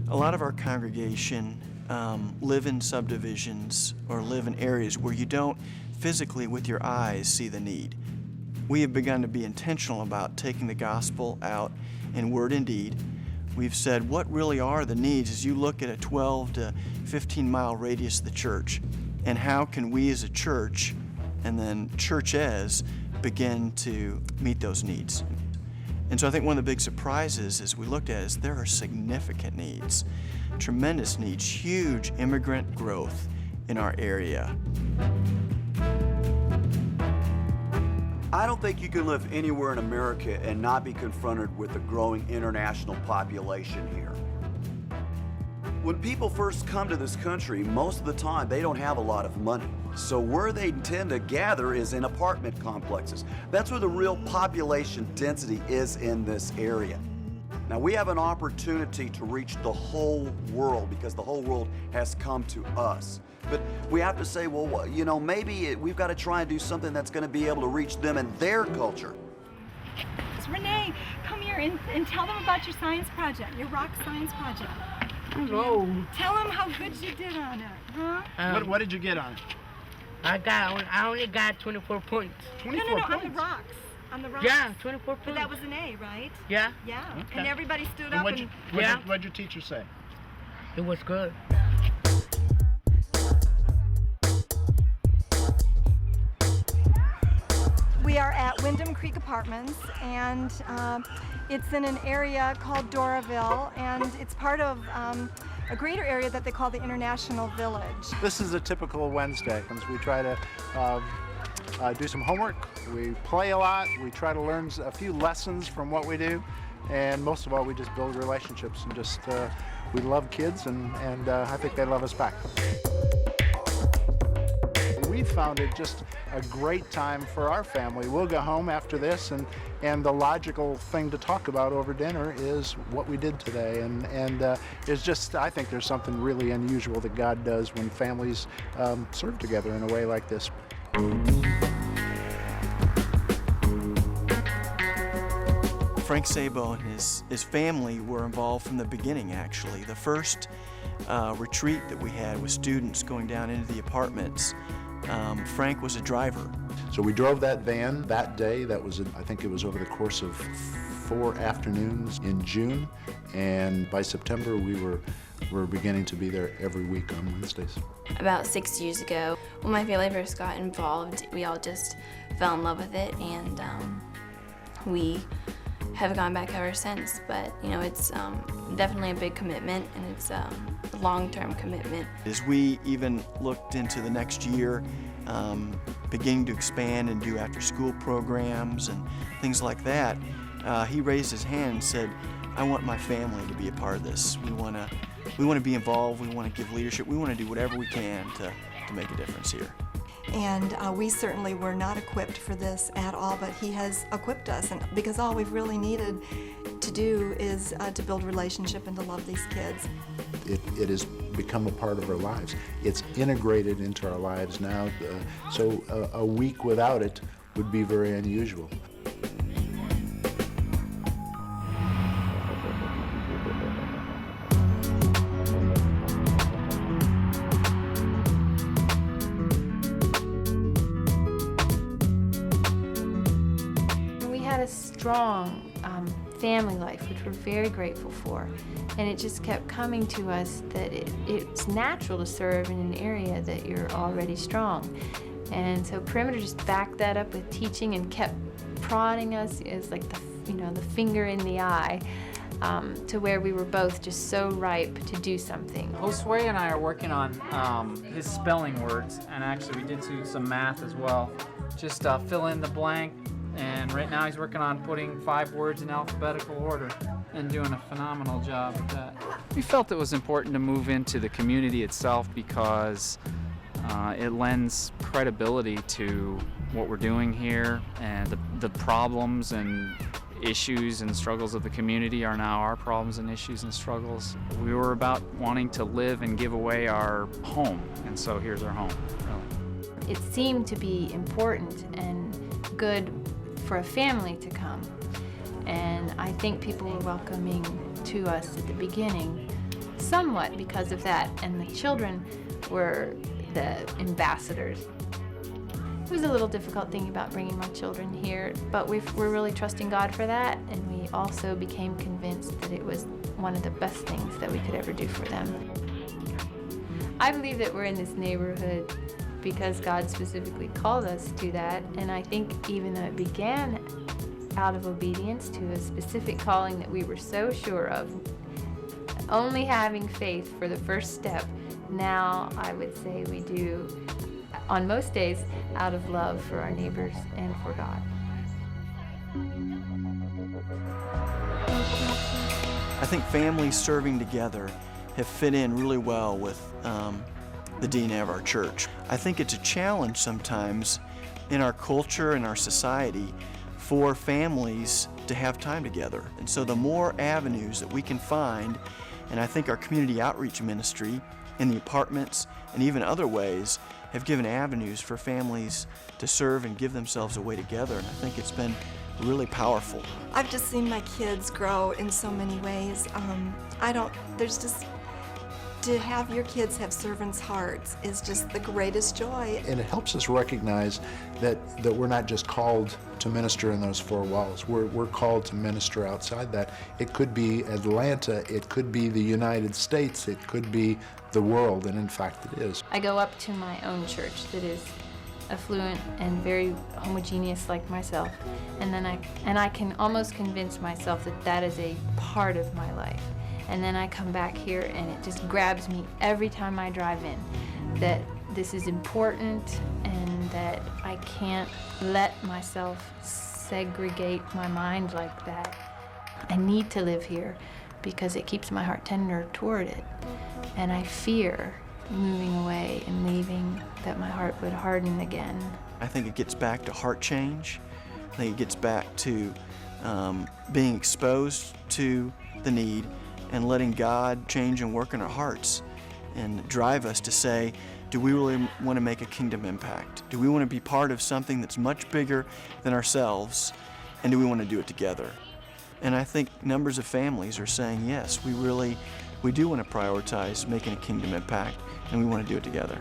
A lot of our congregation live in subdivisions or live in areas where you don't physically with your eyes see the need. We have begun to be intentional about taking the gospel out in word and deed. We've said what really are the needs as you look at a 12 to 15 mile radius of the church, and how can we as a church and then churches begin to meet those needs. And so I think one of the big surprises as we looked at is there are significant needs, tremendous needs, huge immigrant growth in our area. I don't think you can live anywhere in America and not be confronted with a growing international population here. When people first come to this country, most of the time they don't have a lot of money. So where they tend to gather is in apartment complexes. That's where the real population density is in this area. Now we have an opportunity to reach the whole world because the whole world has come to us. But we have to say, well, you know, maybe we've got to try and do something that's going to be able to reach them and their culture. Renee, come here and tell them about your science project, your rock science project. Hello. Tell them how good you did on it, huh? What did you get on it? I only got 24 points. 24 points? on the rocks. On the rocks. Yeah, 24 points. But that was an A, right? Yeah. Yeah. Okay. And everybody stood up and... What'd your teacher say? It was good. We are at Wyndham Creek Apartments, and it's in an area called Doraville, and it's part of a greater area that they call the International Village. This is a typical Wednesday. We try to do some homework, we play a lot, we try to learn a few lessons from what we do, and most of all we just build relationships and just we love kids, and I think they love us back. We found it just a great time for our family. We'll go home after this, and the logical thing to talk about over dinner is what we did today. And it's just, I think there's something really unusual that God does when families serve together in a way like this. Frank Sabo and his family were involved from the beginning, actually. The first retreat that we had with students going down into the apartments, Frank was a driver. So we drove that van that day. That was, I think it was over the course of 4 afternoons in June, and by September we were beginning to be there every week on Wednesdays. About 6 years ago, when my family first got involved, we all just fell in love with it, and we have gone back ever since. But you know, it's definitely a big commitment, and it's a long-term commitment. As we even looked into the next year, beginning to expand and do after-school programs and things like that, he raised his hand and said, I want my family to be a part of this. We want to be involved, we want to give leadership, we want to do whatever we can to make a difference here. And we certainly were not equipped for this at all, but he has equipped us, and because all we've really needed to do is to build relationship and to love these kids. It has become a part of our lives. It's integrated into our lives now, so a week without it would be very unusual. We had a strong family life, which we're very grateful for. And it just kept coming to us that it's natural to serve in an area that you're already strong. And so Perimeter just backed that up with teaching and kept prodding us as like the finger in the eye, to where we were both just so ripe to do something. Josue and I are working on his spelling words, and actually we did some math as well. Just fill in the blank. And right now he's working on putting 5 words in alphabetical order and doing a phenomenal job at that. We felt it was important to move into the community itself because it lends credibility to what we're doing here, and the problems and issues and struggles of the community are now our problems and issues and struggles. We were about wanting to live and give away our home, and so here's our home, really. It seemed to be important and good for a family to come. And I think people were welcoming to us at the beginning somewhat because of that, and the children were the ambassadors. It was a little difficult thinking about bringing my children here, but we're really trusting God for that, and we also became convinced that it was one of the best things that we could ever do for them. I believe that we're in this neighborhood because God specifically called us to that, and I think even though it began out of obedience to a specific calling that we were so sure of, only having faith for the first step, now I would say we do, on most days, out of love for our neighbors and for God. I think families serving together have fit in really well with the DNA of our church. I think it's a challenge sometimes in our culture and our society for families to have time together. And so the more avenues that we can find, and I think our community outreach ministry in the apartments and even other ways have given avenues for families to serve and give themselves away together, and I think it's been really powerful. I've just seen my kids grow in so many ways. To have your kids have servants' hearts is just the greatest joy. And it helps us recognize that we're not just called to minister in those four walls. We're called to minister outside that. It could be Atlanta, it could be the United States, it could be the world, and in fact it is. I go up to my own church that is affluent and very homogeneous like myself, and then I can almost convince myself that that is a part of my life. And then I come back here and it just grabs me every time I drive in that this is important and that I can't let myself segregate my mind like that. I need to live here because it keeps my heart tender toward it. And I fear moving away and leaving that my heart would harden again. I think it gets back to heart change. I think it gets back to being exposed to the need and letting God change and work in our hearts and drive us to say, do we really want to make a kingdom impact? Do we want to be part of something that's much bigger than ourselves? And do we want to do it together? And I think numbers of families are saying, yes, we do want to prioritize making a kingdom impact, and we want to do it together.